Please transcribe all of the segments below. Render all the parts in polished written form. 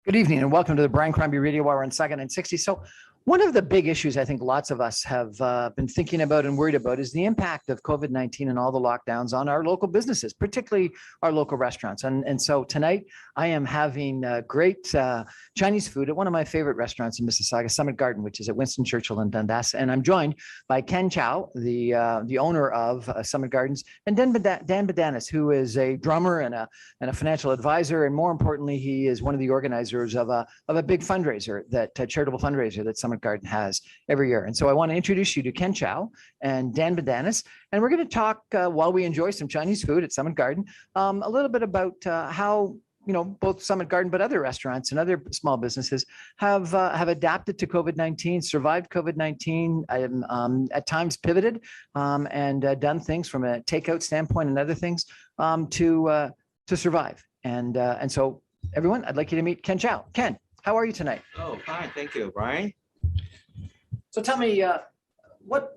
Good evening and welcome to the Brian Crombie Radio Hour on Second and 60. So one of the big issues I think lots of us have been thinking about and worried about is the impact of COVID-19 and all the lockdowns on our local businesses, particularly our local restaurants. And so tonight I am having great Chinese food at one of my favorite restaurants in Mississauga, Summit Garden, which is at Winston Churchill in Dundas. And I'm joined by Ken Chow, the owner of Summit Gardens, and Dan Badanis, who is a drummer and a financial advisor. And more importantly, he is one of the organizers of a big fundraiser, that charitable fundraiser that Summit Garden has every year. And so I want to introduce you to Ken Chow and Dan Badanis. And we're going to talk while we enjoy some Chinese food at Summit Garden, a little bit about how both Summit Garden, but other restaurants and other small businesses have adapted to COVID-19, survived COVID-19, at times pivoted and done things from a takeout standpoint and other things to survive. And so everyone, I'd like you to meet Ken Chow. Ken, how are you tonight? Oh, fine. Thank you, Brian. So tell me, what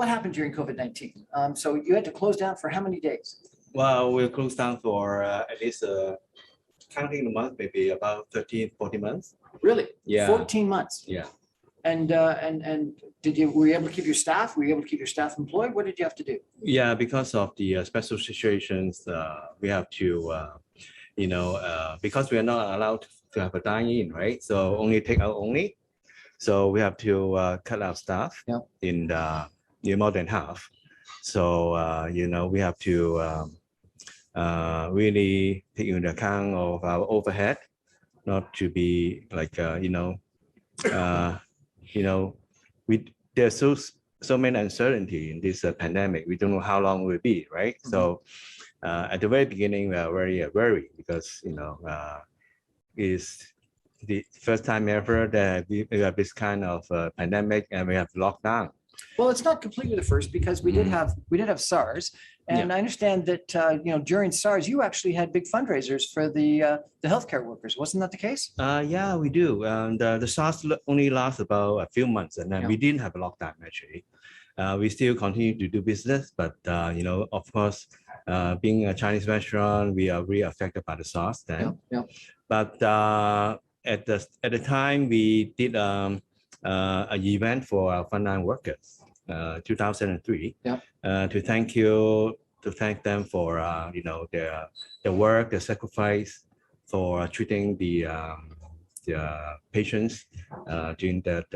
happened during COVID-19? So you had to close down for how many days? Well, we'll close down for at least counting the month, maybe about 13, 14 months. Really? Yeah. 14 months. Yeah. And were you able to keep your staff? Were you able to keep your staff employed? What did you have to do? Yeah, because of the special situations, we have to, because we are not allowed to have a dine-in, right? So only take out only. So we have to cut our staff in more than half. So, we have to really take into account of our overhead, not to be like, there's so many uncertainty in this pandemic. We don't know how long it will be, right? Mm-hmm. So at the very beginning, we are very worried because, it's the first time ever that we have this kind of pandemic and we have lockdown. Well, it's not completely the first because we did have SARS, and I understand that during SARS you actually had big fundraisers for the healthcare workers. Wasn't that the case? Yeah, we do. And the SARS only lasts about a few months, and then we didn't have a lockdown actually. We still continue to do business, but of course, being a Chinese restaurant, we are really affected by the SARS then. But at the time we did an event for our frontline workers, 2003, to thank them for their work, their sacrifice for treating the patients during that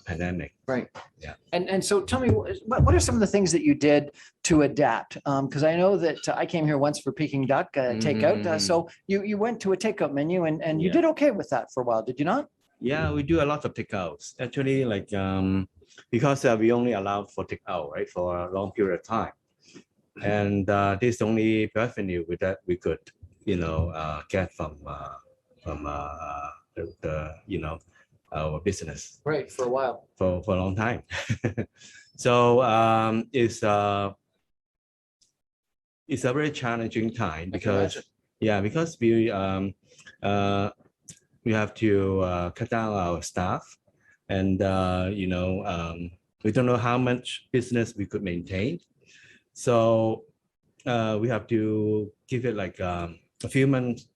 pandemic. Right. Yeah. And so tell me, what are some of the things that you did to adapt? Because I know that I came here once for Peking duck takeout. So you went to a takeout menu and you did okay with that for a while, did you not? Yeah, we do a lot of takeouts. Actually, like because we only allowed for takeout, right, for a long period of time, and this is the only revenue that we could, get from our business. Right, for a while. For a long time. So it's a very challenging time because we have to cut down our staff, and we don't know how much business we could maintain. So we have to give it like a few months,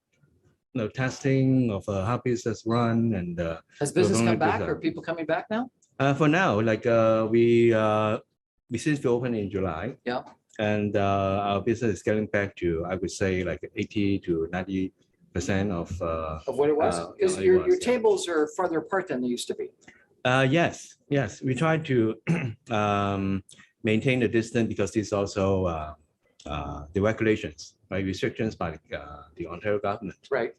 testing of how business run. And has business come back? Are people coming back now? For now, like we since we opened in July. Yeah. And our business is getting back to, I would say, like 80 to 90% of what it was. Because your tables are farther apart than they used to be. Yes. We try to maintain the distance because this is also the regulations, right? Restrictions by the Ontario government. Right.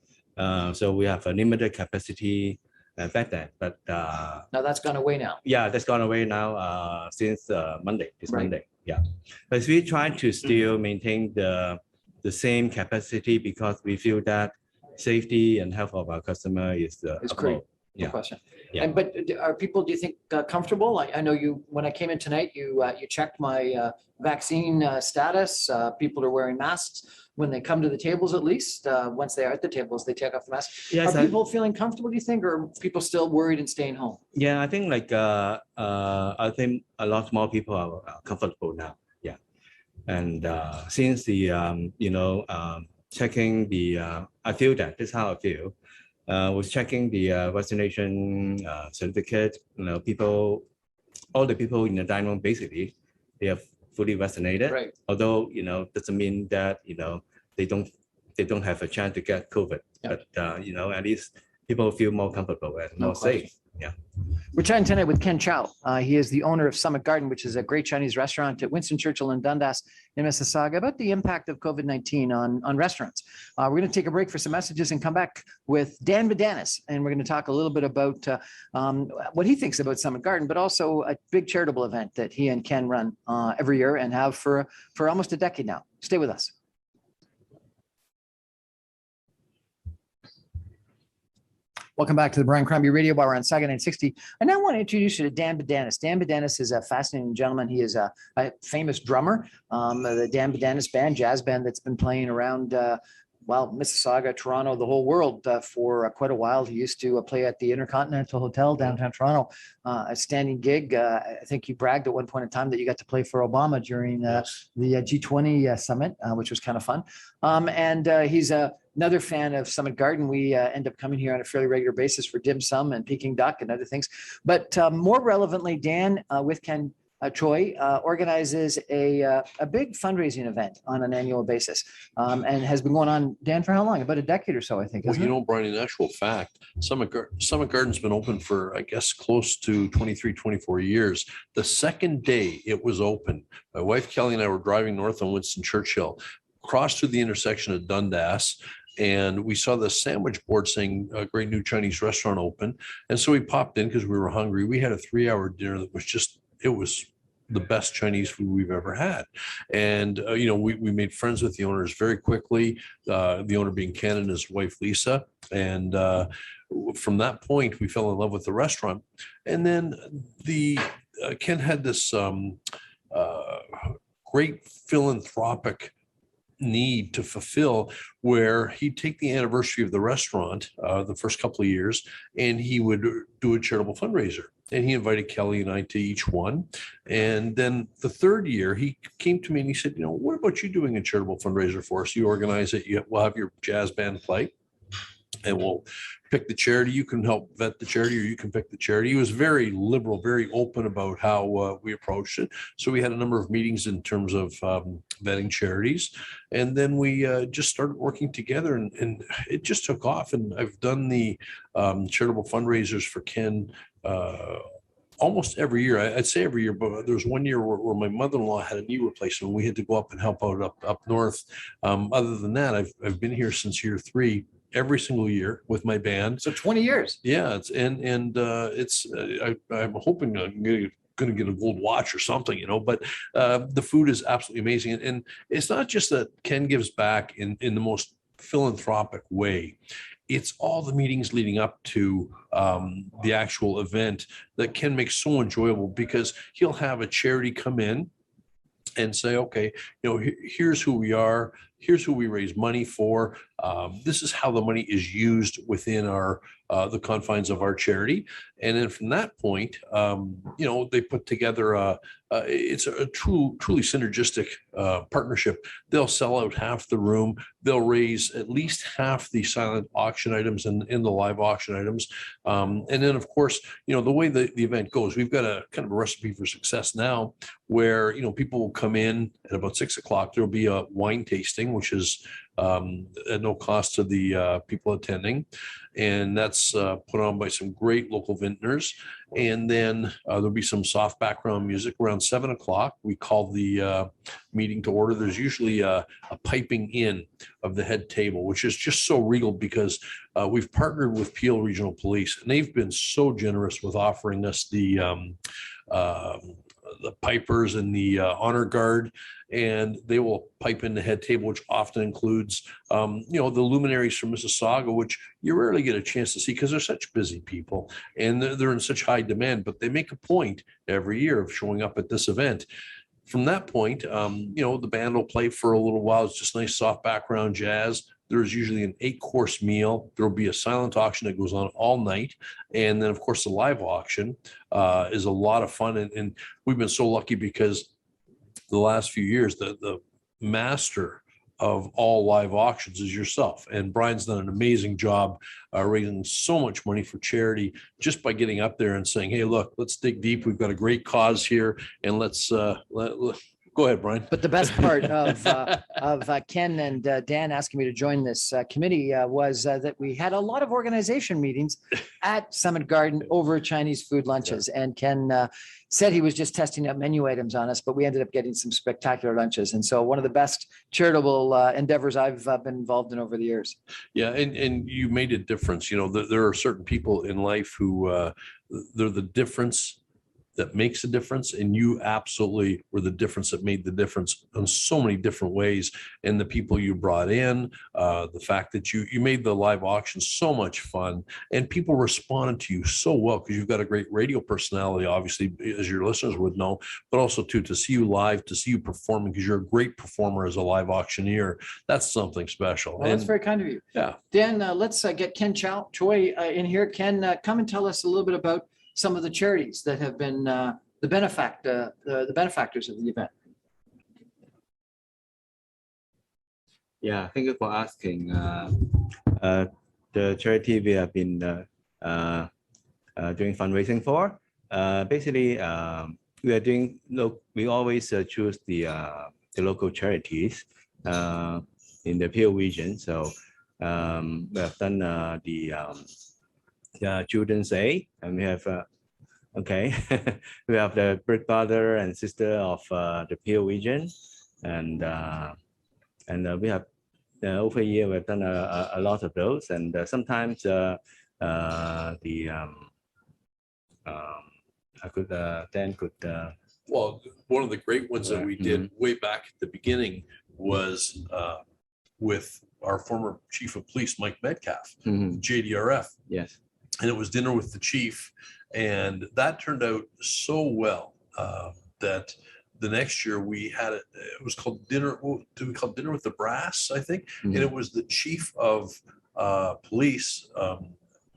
So we have a limited capacity back then, but now that's gone away now. Yeah, that's gone away now since Monday. Monday. Yeah, but we try to still maintain the same capacity because we feel that safety and health of our customer is great. No question. Yeah. But are people, do you think, comfortable? I know you, when I came in tonight, you checked my vaccine status. People are wearing masks when they come to the tables, at least. Once they are at the tables, they take off the mask. Yes, are people feeling comfortable, do you think, or are people still worried and staying home? Yeah, I think I think a lot more people are comfortable now. Yeah. And since the, checking the, I feel that this is how I feel. was checking the vaccination certificate. All the people in the dining room, basically, they are fully vaccinated. Right. Although, doesn't mean that, they don't have a chance to get COVID. Yeah. But, at least people feel more comfortable and No more question. safe. Yeah. We're chatting tonight with Ken Chow. He is the owner of Summit Garden, which is a great Chinese restaurant at Winston Churchill in Dundas in Mississauga, about the impact of COVID-19 on restaurants. We're going to take a break for some messages and come back with Dan Badanis, and we're going to talk a little bit about what he thinks about Summit Garden, but also a big charitable event that he and Ken run every year and have for almost a decade now. Stay with us. Welcome back to the Brian Crombie Radio Hour on Saga 960. I now want to introduce you to Dan Badanis. Dan Badanis is a fascinating gentleman. He is a famous drummer. The Dan Badanis Band, jazz band that's been playing around, Mississauga, Toronto, the whole world for quite a while. He used to play at the Intercontinental Hotel downtown Toronto, a standing gig. I think you bragged at one point in time that you got to play for Obama during the G20 summit, which was kind of fun. He's another fan of Summit Garden. We end up coming here on a fairly regular basis for dim sum and Peking duck and other things. But more relevantly, Dan with Ken Choi organizes a big fundraising event on an annual basis and has been going on, Dan, for how long? About a decade or so, I think. Well, Brian, in actual fact, Summit Garden's been open for, I guess, close to 23, 24 years. The second day it was open, my wife Kelly and I were driving north on Winston Churchill, crossed through the intersection of Dundas, and we saw the sandwich board saying a great new Chinese restaurant open. And so we popped in because we were hungry. We had a 3-hour dinner that was it was the best Chinese food we've ever had. And, we made friends with the owners very quickly, the owner being Ken and his wife, Lisa. And from that point, we fell in love with the restaurant. And then Ken had this great philanthropic need to fulfill, where he'd take the anniversary of the restaurant, the first couple of years, and he would do a charitable fundraiser. And he invited Kelly and I to each one. And then the third year, he came to me and he said, what about you doing a charitable fundraiser for us? You organize it, we'll have your jazz band play, and we'll pick the charity. You can help vet the charity, or you can pick the charity. He was very liberal, very open about how we approached it. So we had a number of meetings in terms of vetting charities. And then we just started working together, and it just took off. And I've done the charitable fundraisers for Ken almost every year. I'd say every year, but there was one year where my mother-in-law had a knee replacement. We had to go up and help out up north. Other than that, I've been here since year 3. Every single year with my band. So 20 years. Yeah, I'm hoping I'm going to get a gold watch or something, but the food is absolutely amazing. And it's not just that Ken gives back in the most philanthropic way. It's all the meetings leading up to the actual event that Ken makes so enjoyable, because he'll have a charity come in and say, okay, here's who we are. Here's who we raise money for. This is how the money is used within the confines of our charity. And then from that point, they put together it's a truly synergistic partnership. They'll sell out half the room. They'll raise at least half the silent auction items and the live auction items. And then, of course, the way the event goes, we've got a kind of a recipe for success now, where people will come in at about 6 o'clock. There'll be a wine tasting, which is at no cost to the people attending, and that's put on by some great local vintners. And then there'll be some soft background music around 7 o'clock. We call the meeting to order. There's usually a piping in of the head table, which is just so regal, because we've partnered with Peel Regional Police, and they've been so generous with offering us the pipers and the honor guard, and they will pipe in the head table, which often includes, the luminaries from Mississauga, which you rarely get a chance to see because they're such busy people and they're in such high demand, but they make a point every year of showing up at this event. From that point, the band will play for a little while. It's just nice soft background jazz. There's usually an 8-course meal. There will be a silent auction that goes on all night. And then, of course, the live auction is a lot of fun. And we've been so lucky, because the last few years, the master of all live auctions is yourself. And Brian's done an amazing job raising so much money for charity just by getting up there and saying, hey, look, let's dig deep. We've got a great cause here, and let's go ahead, Brian. But the best part of Ken and Dan asking me to join this committee was that we had a lot of organization meetings at Summit Garden over Chinese food lunches. And Ken said he was just testing out menu items on us, but we ended up getting some spectacular lunches. And so one of the best charitable endeavors I've been involved in over the years. Yeah, and you made a difference. You know, there are certain people in life who they're the difference that makes a difference, and you absolutely were the difference that made the difference in so many different ways. And the people you brought in, the fact that you made the live auction so much fun, and people responded to you so well because you've got a great radio personality, obviously, as your listeners would know, but also too, to see you live, to see you performing, because you're a great performer as a live auctioneer. That's something special. Well, that's very kind of you. Yeah. Dan, let's get Ken Choi in here. Ken, come and tell us a little bit about some of the charities that have been the benefactors of the event. Yeah, thank you for asking. The charity we have been doing fundraising for, basically, we are doing. We always choose the local charities in the Peel region. So we have done the Children's Aid, and we have we have the Brick Brother and Sister of the Peel region, and we have over a year we've done a lot of those, and sometimes Dan could. Well, one of the great ones that we did way back at the beginning was with our former chief of police, Mike Metcalf, JDRF. Yes. And it was dinner with the chief, and that turned out so well that the next year we had it. It was called dinner. Do we call it Dinner with the Brass? I think, and it was the chief of police,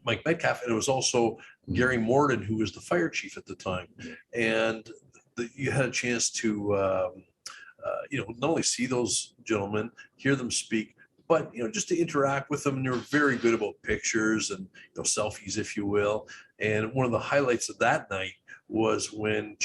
Mike Metcalf, and it was also Gary Morden, who was the fire chief at the time, and you had a chance to not only see those gentlemen, hear them speak, but just to interact with them. And they were very good about pictures and selfies, if you will. And one of the highlights of that night was when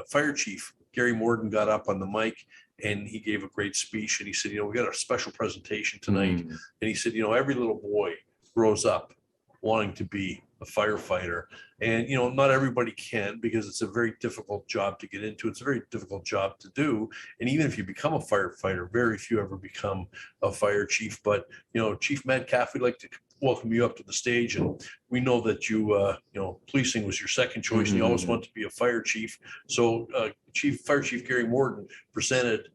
Fire Chief Gary Morden got up on the mic and he gave a great speech. And he said, we got a special presentation tonight. And he said, every little boy grows up wanting to be a firefighter, and not everybody can, because it's a very difficult job to get into. It's a very difficult job to do, and even if you become a firefighter, very few ever become a fire chief. But Chief Metcalf, we'd like to welcome you up to the stage, and we know that you policing was your second choice, and you always want to be a fire chief. So Fire Chief Gary Morden presented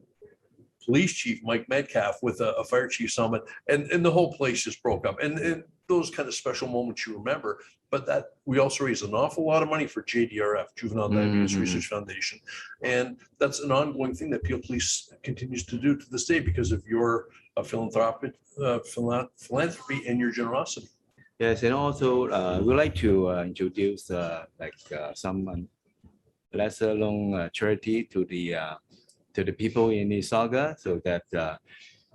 Police Chief Mike Metcalf with a Fire Chief summit, and the whole place just broke up. And those kind of special moments you remember. But that we also raised an awful lot of money for JDRF, Juvenile Diabetes Research Foundation, and that's an ongoing thing that Peel Police continues to do to this day because of your philanthropy and your generosity. Yes, and also we like to introduce some lesser known charity to the people in Mississauga, so that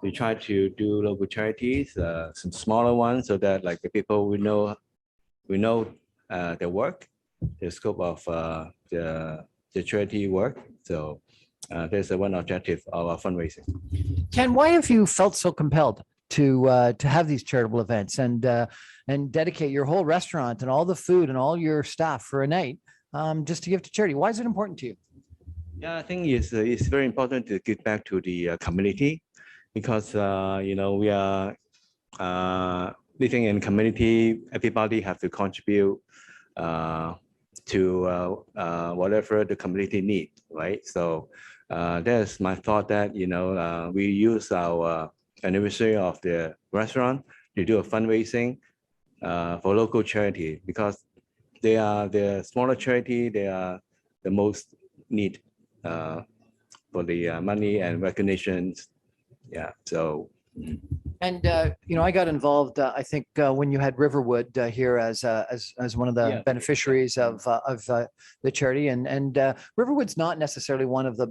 we try to do local charities, some smaller ones, so that the people we know their work, the scope of the charity work. So there's one objective of our fundraising. Ken, why have you felt so compelled to have these charitable events and dedicate your whole restaurant and all the food and all your staff for a night just to give to charity? Why is it important to you? Yeah, I think it's very important to give back to the community, because we are living in community. Everybody have to contribute to whatever the community need, right? So that's my thought, that we use our anniversary of the restaurant to do a fundraising for local charity, because they are the smaller charity. They are the most need for the money and recognitions. Yeah, so And I got involved. I think when you had Riverwood here as one of the Yeah. beneficiaries of the charity, and Riverwood's not necessarily one of the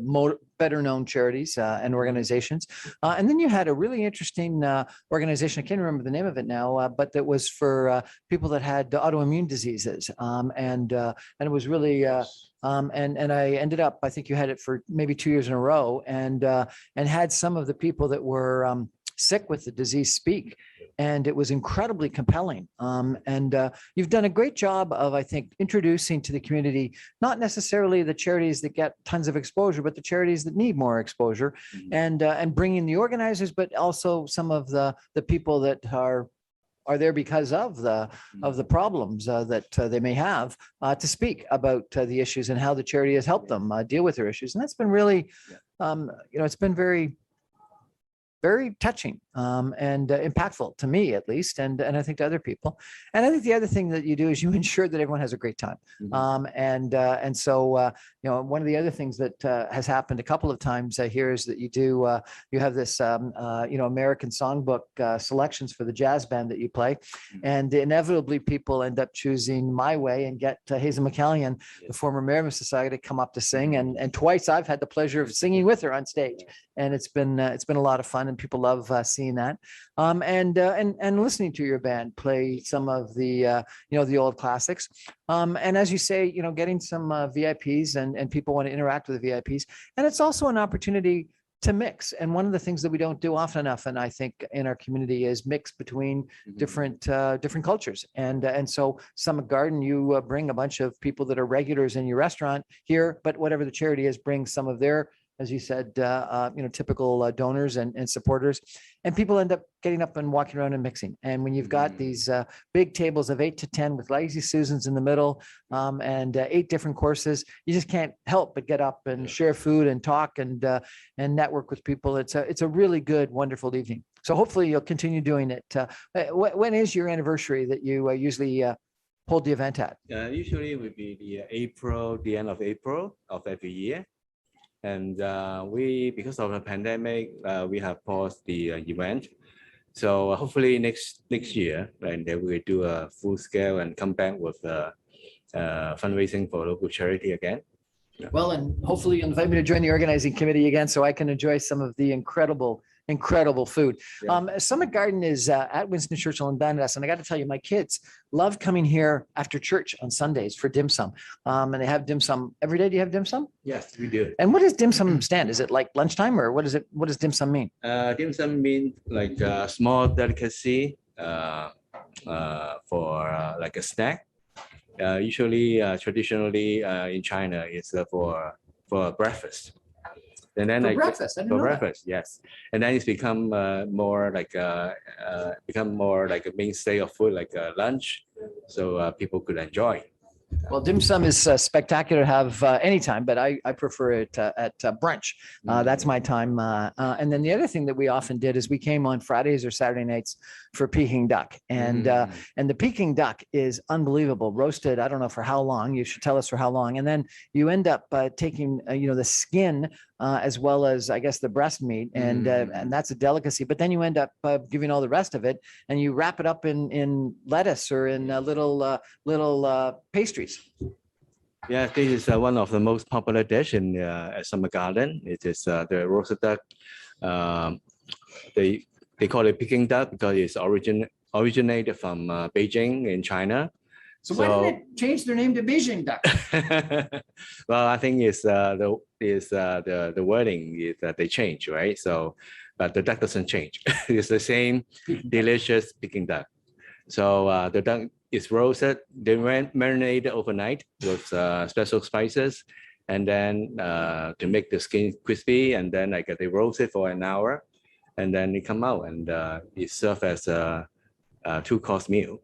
better known charities and organizations. And then you had a really interesting organization. I can't remember the name of it now, but that was for people that had autoimmune diseases, and it was really. And I ended up. I think you had it for maybe 2 years in a row, and had some of the people that were sick with the disease speak, and it was incredibly compelling. And you've done a great job of, I think, introducing to the community not necessarily the charities that get tons of exposure, but the charities that need more exposure, and bringing the organizers, but also some of the people that are there because of the problems that they may have to speak about the issues and how the charity has helped them deal with their issues. And that's been really, it's been very touching and impactful to me, at least, and I think to other people. And I think the other thing that you do is you ensure that everyone has a great time. And so one of the other things that has happened a couple of times here is that you have this American songbook selections for the jazz band that you play, and inevitably people end up choosing My Way and get Hazel McCallion, the former mayor of Society, to come up to sing, and twice I've had the pleasure of singing with her on stage, and it's been a lot of fun, and people love seeing that, and listening to your band play some of the the old classics, and as you say, getting some VIPs and people want to interact with the VIPs, and it's also an opportunity to mix. And one of the things that we don't do often enough, and I think in our community, is mix between different cultures. And so Summit Garden, you bring a bunch of people that are regulars in your restaurant here, but whatever the charity is, bring some of their, as you said, typical donors and supporters, and people end up getting up and walking around and mixing. And when you've got these big tables of 8 to 10 with lazy Susans in the middle, and 8 different courses, you just can't help but get up and share food and talk and network with people. It's a really good, wonderful evening. So hopefully you'll continue doing it. When is your anniversary that you usually hold the event at? Usually it would be the end of April of every year. And because of the pandemic, we have paused the event. So hopefully next year, and then we will do a full scale and come back with fundraising for local charity again. Well, and hopefully you'll invite me to join the organizing committee again, so I can enjoy some of the incredible food. Summit Garden is at Winston Churchill in Dundas, and I got to tell you, my kids love coming here after church on Sundays for dim sum, and they have dim sum every day. Do you have dim sum? Yes, we do. And what does dim sum stand? Is it like lunchtime, or what is it? What does dim sum mean? Dim sum means like a small delicacy for like a snack. Usually, traditionally in China, it's for breakfast. And then For breakfast, I didn't know that. breakfast, yes. And then it's become more like a mainstay of food, like lunch, so people could enjoy. Well, dim sum is spectacular to have anytime, but I prefer it at brunch. That's my time. And then the other thing that we often did is we came on Fridays or Saturday nights for Peking duck. And the Peking duck is unbelievable. Roasted, I don't know for how long. You should tell us for how long. And then you end up taking, the skin as well as, I guess, the breast meat. And that's a delicacy. But then you end up giving all the rest of it, and you wrap it up in lettuce or in little pastries. Yeah, this is one of the most popular dish in Summer Garden. It is the roasted duck. They call it Peking duck because it's originated from Beijing in China. So why didn't it change their name to Beijing duck? Well, I think it's the wording is that they change, right? So, but the duck doesn't change. It's the same delicious Peking duck. So the duck is roasted, they marinated overnight with special spices, and then to make the skin crispy, and then they roast it for an hour, and then they come out, and it's served as a 2-course meal.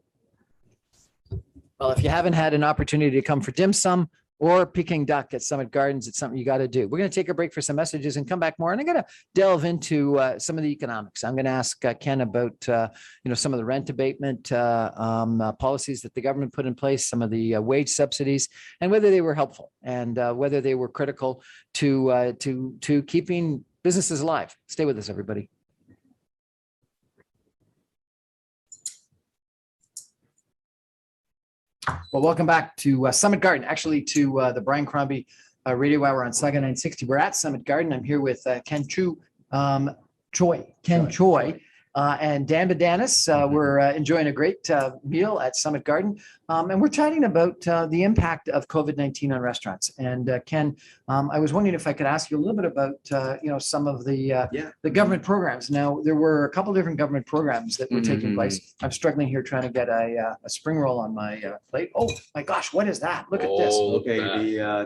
Well, if you haven't had an opportunity to come for dim sum or Peking duck at Summit Gardens, it's something you got to do. We're going to take a break for some messages and come back more. And I'm going to delve into some of the economics. I'm going to ask Ken about, some of the rent abatement policies that the government put in place, some of the wage subsidies, and whether they were helpful and whether they were critical to keeping businesses alive. Stay with us, everybody. Well, welcome back to Summit Garden, actually to the Brian Crombie Radio Hour on Saga 960. We're at Summit Garden. I'm here with Ken Choi, and Dan Badanis. We're enjoying a great meal at Summit Garden. And we're chatting about the impact of COVID-19 on restaurants. And Ken, I was wondering if I could ask you a little bit about, some of the government programs. Now, there were a couple different government programs that were taking place. I'm struggling here trying to get a spring roll on my plate. Oh my gosh, what is that? Look at this. Okay,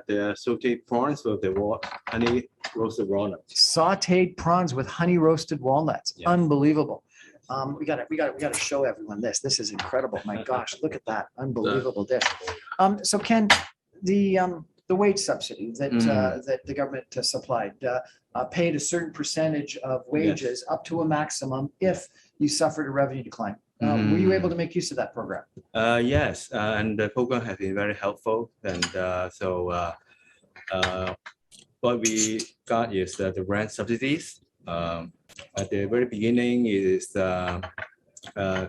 the sauteed prawns with the honey roasted walnuts. Sauteed prawns with honey roasted walnuts. Yeah. Unbelievable. We got to show everyone this. This is incredible. My gosh, look at that. Unbelievable dish. So Ken, the wage subsidy that that the government supplied paid a certain percentage of wages up to a maximum if you suffered a revenue decline. Were you able to make use of that program? Yes, and the program has been very helpful. And what we got is the rent subsidies. At the very beginning, it is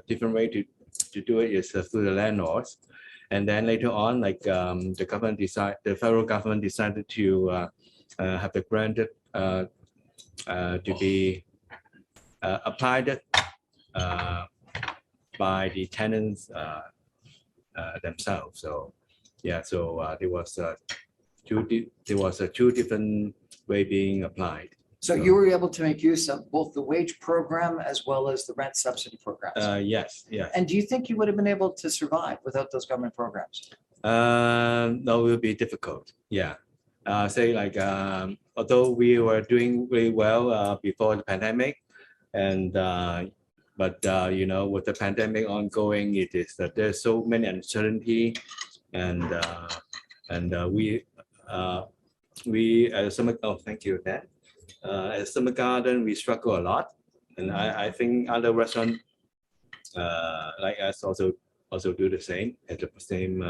different way to do it is through the landlords, and then later on, like the federal government decided to have the granted to be applied by the tenants themselves. So yeah, so there was two different way being applied. So you were able to make use of both the wage program as well as the rent subsidy programs? Yes. And do you think you would have been able to survive without those government programs? No, it will be difficult. Yeah. Say like, although we were doing really well before the pandemic, and but with the pandemic ongoing, it is that there's so many uncertainty, and we as some. Oh, thank you, Dan. At Summer Garden, we struggle a lot, and I think other restaurants like us also do the same, at the same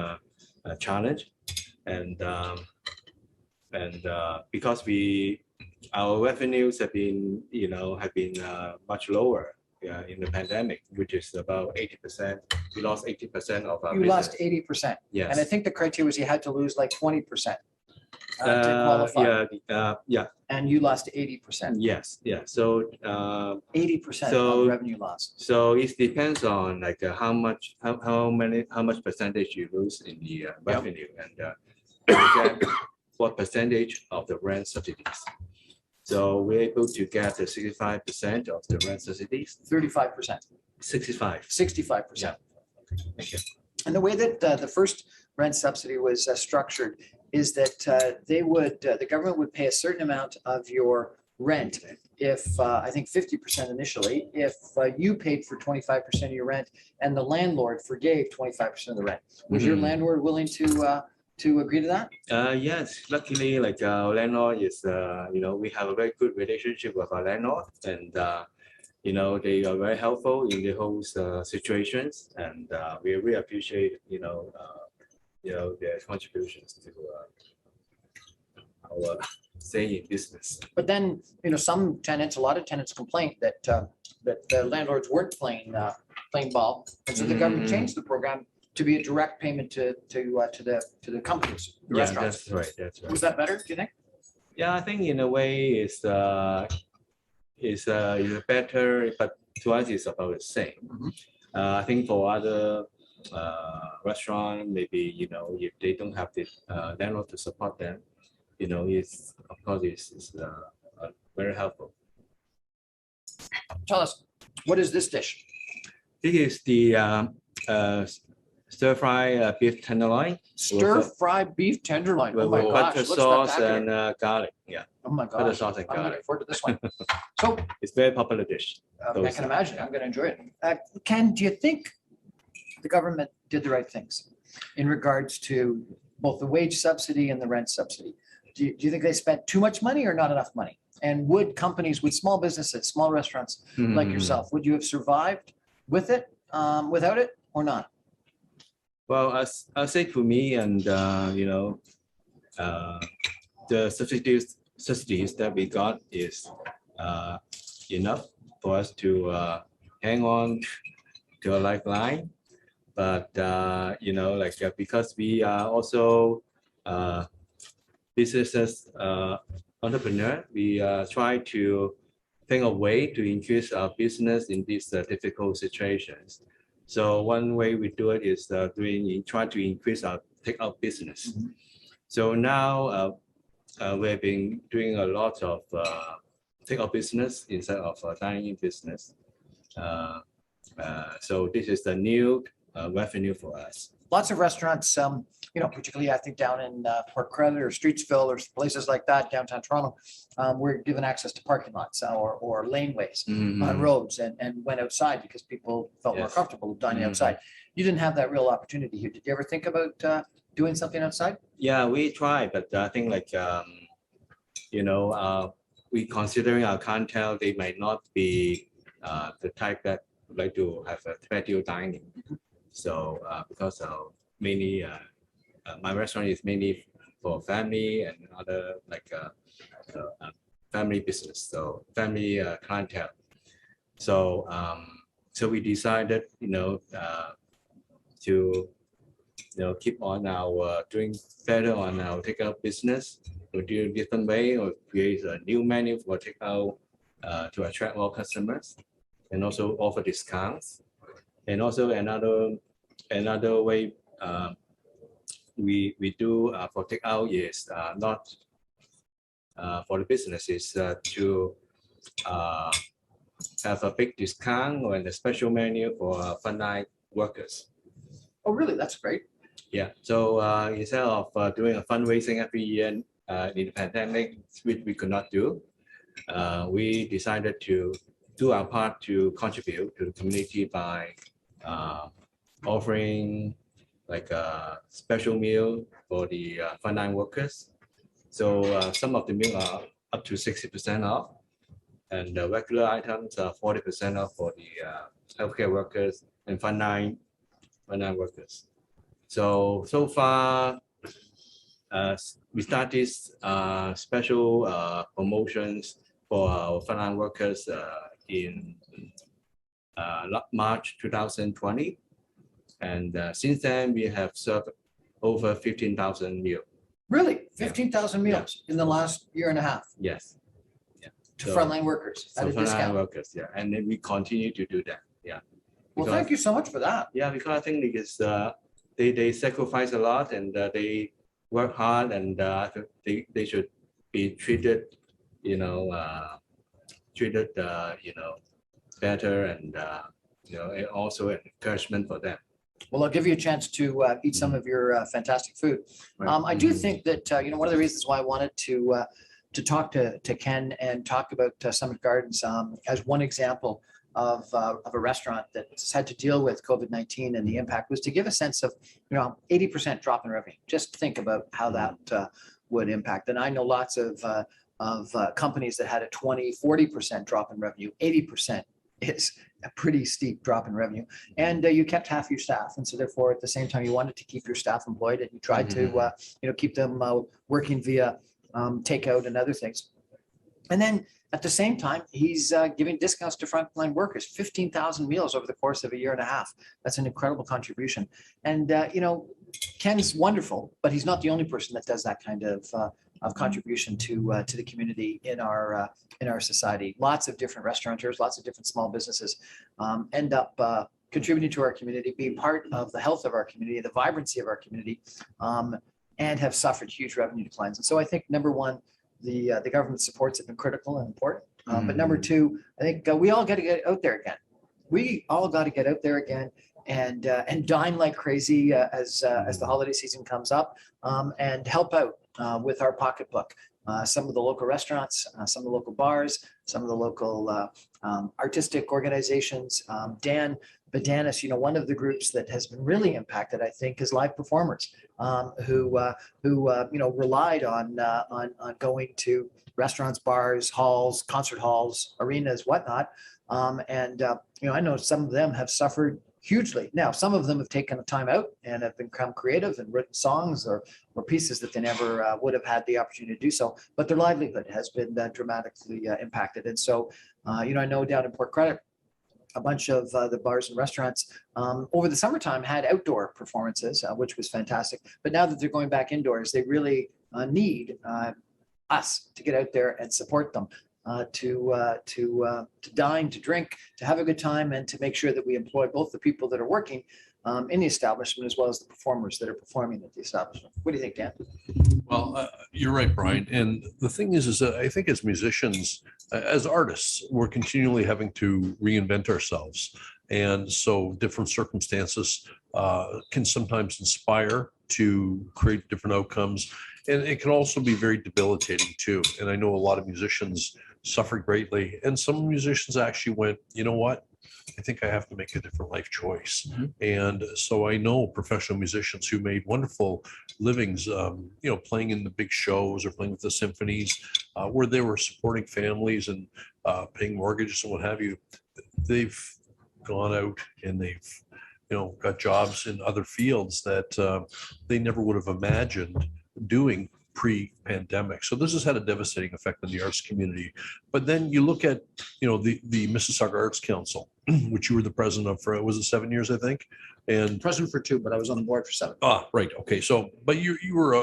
challenge, and because our revenues have been much lower in the pandemic, which is about 80%. We lost 80% of our. You business. lost 80%. Yes. And I think the criteria was you had to lose like 20%. To qualify. Yeah. And you lost 80%. Yes, yeah. So 80% so- of revenue loss. so it depends on like how much percentage you lose in the revenue, and you get what percentage of the rent subsidies. So we're able to get the 65% of the rent subsidies. 35%. 65. 65%. Yeah. Thank you. And the way that the first rent subsidy was structured is that the government would pay a certain amount of your rent if, I think 50% initially, if you paid for 25% of your rent and the landlord forgave 25% of the rent. Was your landlord willing to agree to that? Yes, luckily, like our landlord is, we have a very good relationship with our landlord, and they are very helpful in the whole situations, and we really appreciate their contributions to our staying in business. But then, some tenants, a lot of tenants complained that the landlords weren't playing ball, and so the government changed the program to be a direct payment to the companies, the restaurants. That's right. That's right. Was that better, do you think? Yeah, I think in a way it's better, but to us it's about the same. I think for other restaurant, maybe if they don't have the landlord to support them, it's of course it's very helpful. Tell us, what is this dish? This is the stir fry beef tenderloin. Stir fry beef tenderloin. Oh my with gosh, butter looks sauce spectacular. and garlic. Yeah, Oh my butter gosh, sauce and I'm looking garlic. forward to this one. So It's very popular dish. I can imagine, I'm gonna enjoy it. Ken, do you think the government did the right things in regards to both the wage subsidy and the rent subsidy? Do you think they spent too much money or not enough money? And would small businesses, small restaurants like yourself, would you have survived with it, without it, or not? Well, I'll say for me, and the subsidies that we got is enough for us to hang on to a lifeline. but because we are also businesses entrepreneur, we try to think of way to increase our business in these difficult situations. So one way we do it is try to increase our takeout business. Mhm. So now we've been doing a lot of takeout business instead of dining business. So this is the new revenue for us. Lots of restaurants, particularly I think down in Port Credit or Streetsville or places like that, downtown Toronto, we're given access to parking lots or laneways on roads and went outside because people felt more Yes. comfortable dining outside. You didn't have that real opportunity here. Did you ever think about doing something outside? Yeah, we tried, but I think we considering our clientele, they might not be the type that would like to have a patio dining. So because of mainly my restaurant is mainly for family and other family business, so family clientele. So so we decided to keep on our doing better on our takeout business, to do different way or create a new menu for takeout to attract more customers, and also offer discounts. And also another way we do for takeout is not for the businesses to have a big discount or a special menu for frontline workers. Oh, really? That's great. Yeah. So instead of doing a fundraising every year in the pandemic, which we could not do, we decided to do our part to contribute to the community by offering like a special meal for the frontline workers. So some of the meal are up to 60% off, and the regular items are 40% off for the healthcare workers and frontline workers. So far, we started special promotions for our frontline workers in March 2020. And since then, we have served over 15,000 meals. Really? 15,000 meals in the last year and a half Yes. to frontline workers at So a frontline discount. workers, yeah. And then we continue to do that, yeah. Well, thank you so much for that. Yeah, because I think because they sacrifice a lot and they work hard, and they should be treated, better, and and also an encouragement for them. Well, I'll give you a chance to eat some of your fantastic food. Right. I do think that, one of the reasons why I wanted to talk to Ken and talk about Summit Gardens as one example of a restaurant that's had to deal with COVID-19 and the impact was to give a sense of, 80% drop in revenue. Just think about how that would impact. And I know lots of companies that had a 20, 40% drop in revenue. 80% is a pretty steep drop in revenue. And you kept half your staff. And so therefore, at the same time, you wanted to keep your staff employed and you tried to, keep them working via takeout and other things. And then at the same time, he's giving discounts to frontline workers, 15,000 meals over the course of a year and a half. That's an incredible contribution. And, Ken's wonderful, but he's not the only person that does that kind of contribution to the community in our society. Lots of different restaurateurs, lots of different small businesses end up contributing to our community, being part of the health of our community, the vibrancy of our community, and have suffered huge revenue declines. And so I think, number one, the government supports have been critical and important. But number two, I think we all got to get out there again. We all got to get out there again and dine like crazy as the holiday season comes up, and help out with our pocketbook. Some of the local restaurants, some of the local bars, some of the local artistic organizations. Dan Badanis, one of the groups that has been really impacted, I think, is live performers who relied on going to restaurants, bars, halls, concert halls, arenas, whatnot. I know some of them have suffered hugely. Now, some of them have taken the time out and have become creative and written songs or pieces that they never would have had the opportunity to do so, but their livelihood has been dramatically impacted. And so, I know down in Port Credit, a bunch of the bars and restaurants over the summertime had outdoor performances, which was fantastic. But now that they're going back indoors, they really need us to get out there and support them, to dine, to drink, to have a good time, and to make sure that we employ both the people that are working in the establishment as well as the performers that are performing at the establishment. What do you think, Dan? Well, you're right, Brian. And the thing is that I think as musicians, as artists, we're continually having to reinvent ourselves. And so different circumstances can sometimes inspire to create different outcomes. And it can also be very debilitating too. And I know a lot of musicians suffered greatly. And some musicians actually went, you know what? I think I have to make a different life choice. Mm-hmm. And so I know professional musicians who made wonderful livings, playing in the big shows or playing with the symphonies, where they were supporting families and paying mortgages and what have you. They've gone out and they've, got jobs in other fields that they never would have imagined doing pre-pandemic. So this has had a devastating effect on the arts community. But then you look at, the Mississauga Arts Council, which you were the president of for, was it 7 years, I think? And President for 2, but I was on the board for 7. Ah, right. Okay. So, but you were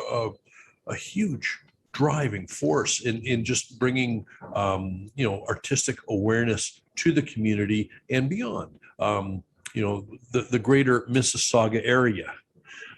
a huge driving force in just bringing, artistic awareness to the community and beyond. The greater Mississauga area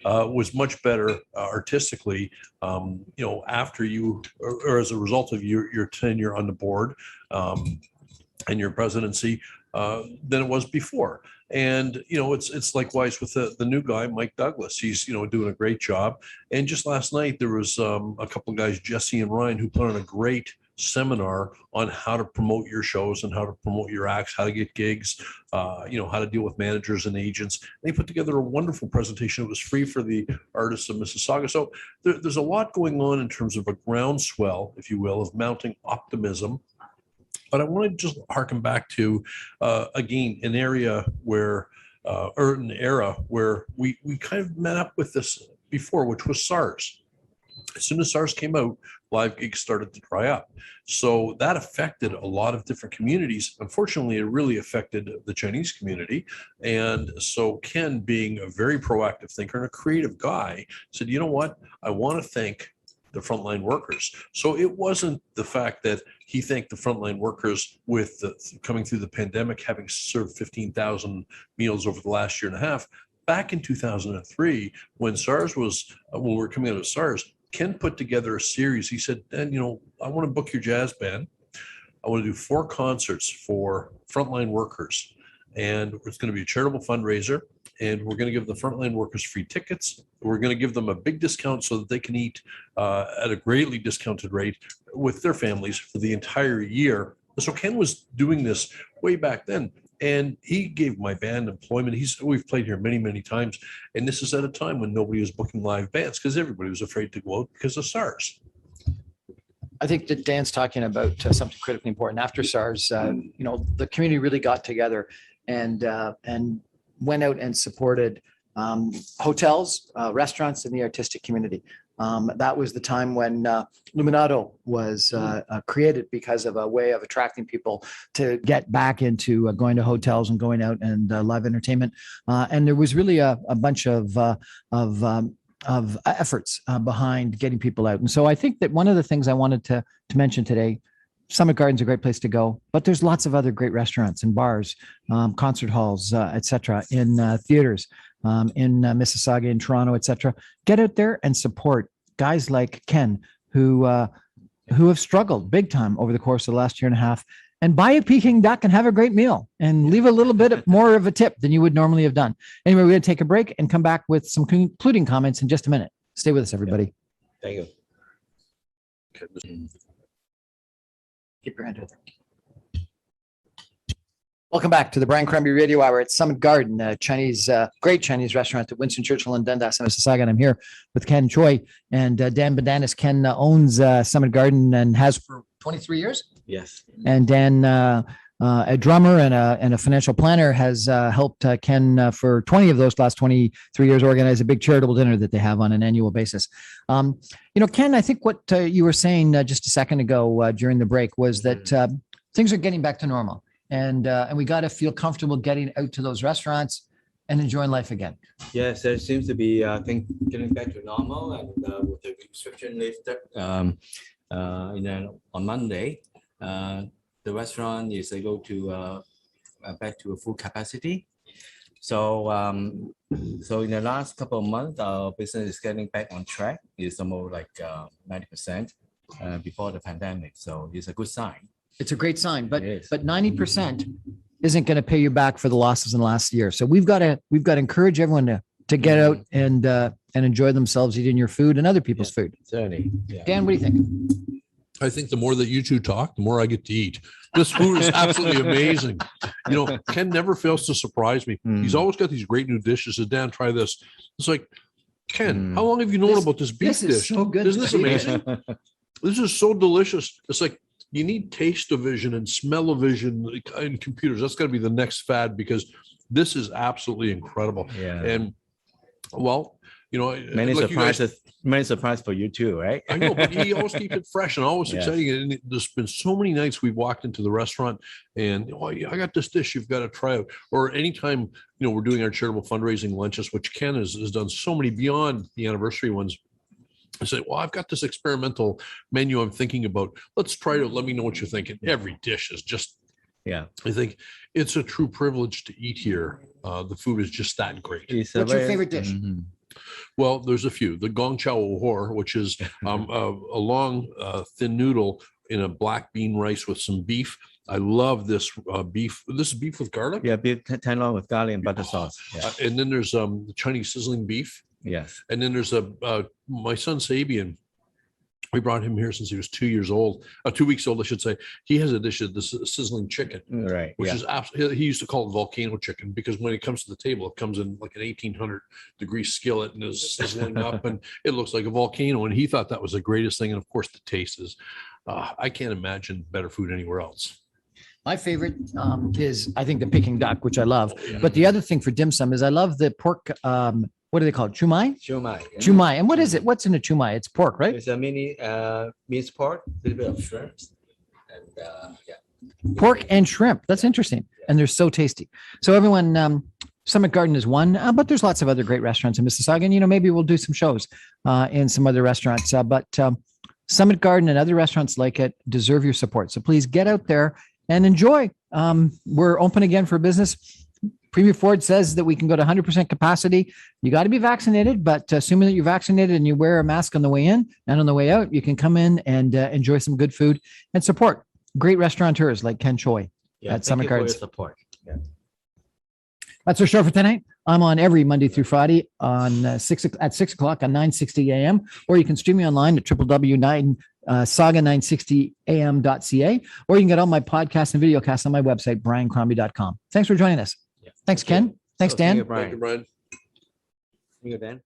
was much better artistically, after you, or as a result of your tenure on the board and your presidency, than it was before. And, it's likewise with the new guy, Mike Douglas. He's, doing a great job. And just last night, there was a couple of guys, Jesse and Ryan, who put on a great seminar on how to promote your shows and how to promote your acts, how to get gigs, how to deal with managers and agents. They put together a wonderful presentation. It was free for the artists of Mississauga. So there's a lot going on in terms of a groundswell, if you will, of mounting optimism. But I want to just harken back to, again, an area where, or an era where we kind of met up with this before, which was SARS. As soon as SARS came out, live gigs started to dry up. So that affected a lot of different communities. Unfortunately, it really affected the Chinese community. And so Ken, being a very proactive thinker and a creative guy, said, you know what? I want to thank the frontline workers. So it wasn't the fact that he thanked the frontline workers with coming through the pandemic, having served 15,000 meals over the last year and a half. Back in 2003, when SARS was, when we were coming out of SARS, Ken put together a series. He said, Dan, I want to book your jazz band. I want to do 4 concerts for frontline workers. And it's going to be a charitable fundraiser. And we're going to give the frontline workers free tickets. We're going to give them a big discount so that they can eat at a greatly discounted rate with their families for the entire year. So Ken was doing this way back then. And he gave my band employment. We've played here many, many times. And this is at a time when nobody was booking live bands because everybody was afraid to go out because of SARS. I think that Dan's talking about something critically important. After SARS, the community really got together and went out and supported hotels, restaurants, and the artistic community. That was the time when Luminato was created because of a way of attracting people to get back into going to hotels and going out and live entertainment. And there was really a bunch of efforts behind getting people out. And so I think that one of the things I wanted to mention today, Summit Garden's a great place to go, but there's lots of other great restaurants and bars, concert halls, et cetera, in theaters, in Mississauga, in Toronto, et cetera. Get out there and support guys like Ken, who have struggled big time over the course of the last year and a half, and buy a Peking duck and have a great meal and leave a little bit more of a tip than you would normally have done. Anyway, we're going to take a break and come back with some concluding comments in just a minute. Stay with us, everybody. Thank you. Keep your hand out there. Welcome back to the Brian Crombie Radio Hour at Summit Garden, a great Chinese restaurant at Winston Churchill in Dundas, Mississauga. And I'm here with Ken Choi and Dan Bananas. Ken owns Summit Garden and has for 23 years. Yes. And Dan, a drummer and a financial planner, has helped Ken for 20 of those last 23 years organize a big charitable dinner that they have on an annual basis. Ken, I think what you were saying just a second ago during the break was that things are getting back to normal. and we got to feel comfortable getting out to those restaurants and enjoying life again. Yes, there seems to be, I think, getting back to normal, and with the restriction lifted, on Monday, the restaurant is able to back to a full capacity. So, so in the last couple of months, our business is getting back on track. It's almost like 90% before the pandemic. So it's a good sign. It's a great sign, but It is. 90% isn't going to pay you back for the losses in the last year. So we've got to encourage everyone to get out and enjoy themselves eating your food and other people's food. Certainly. Yeah. Dan, what do you think? I think the more that you two talk, the more I get to eat. This food is absolutely amazing. You know, Ken never fails to surprise me. He's always got these great new dishes. Says, Dan, try this. It's like, Ken, how long have you known about this beef This is dish? so good. Isn't this amazing? This is so delicious. It's like you need taste-o-vision and smell-o-vision in computers. That's got to be the next fad, because this is absolutely incredible. Yeah. And well, you know, Many like you guys- surprises. Many surprises for you too, right? I know, but he always keeps it fresh and always Yes. exciting. And there's been so many nights we've walked into the restaurant and, oh, yeah, I got this dish you've got to try out. Or anytime, you know, we're doing our charitable fundraising lunches, which Ken has done so many beyond the anniversary ones. I say, well, I've got this experimental menu I'm thinking about. Let's try it out. Let me know what you're thinking. Every dish is just, Yeah. I think it's a true privilege to eat here. The food is just that great. It's What's your favorite dish? Well, there's a few. The gong chao hor, which is a long, thin noodle in a black bean rice with some beef. I love this beef. This is beef with garlic. Yeah, beef tenderloin with garlic and butter sauce. Yeah. And then there's the Chinese sizzling beef. Yes. And then there's my son Sabian. We brought him here since he was 2 years old, 2 weeks old, I should say. He has a dish of this sizzling chicken, Right. which Yeah. is absolutely, he used to call it volcano chicken, because when it comes to the table, it comes in like an 1800-degree skillet and is sizzling up, and it looks like a volcano. And he thought that was the greatest thing. And of course, the taste is, I can't imagine better food anywhere else. My favorite is, I think, the Peking duck, which I love. But the other thing for dim sum is I love the pork. What do they call it? Chumai? Shumai. Yeah. Chumai. And what is it? What's in a chumai? It's pork, right? It's a mini minced pork, a little bit of shrimps, and yeah. Pork and shrimp. That's interesting. And they're so tasty. So everyone, Summit Garden is one, but there's lots of other great restaurants in Mississauga. And, you know, maybe we'll do some shows in some other restaurants. But Summit Garden and other restaurants like it deserve your support. So please get out there and enjoy. We're open again for business. Premier Ford says that we can go to 100% capacity. You got to be vaccinated, but assuming that you're vaccinated and you wear a mask on the way in and on the way out, you can come in and enjoy some good food and support great restaurateurs like Ken Choi at Summit Gardens. Support. Yeah. That's our show for tonight. I'm on every Monday through Friday on 6 o'clock on 960 AM, or you can stream me online at www.saga960am.ca, or you can get all my podcasts and videocasts on my website, briancrombie.com. Thanks for joining us. Yeah. Thanks, Ken. Thanks, Dan. Thank you, Brian. Thank you, Brian. Thank you, Dan.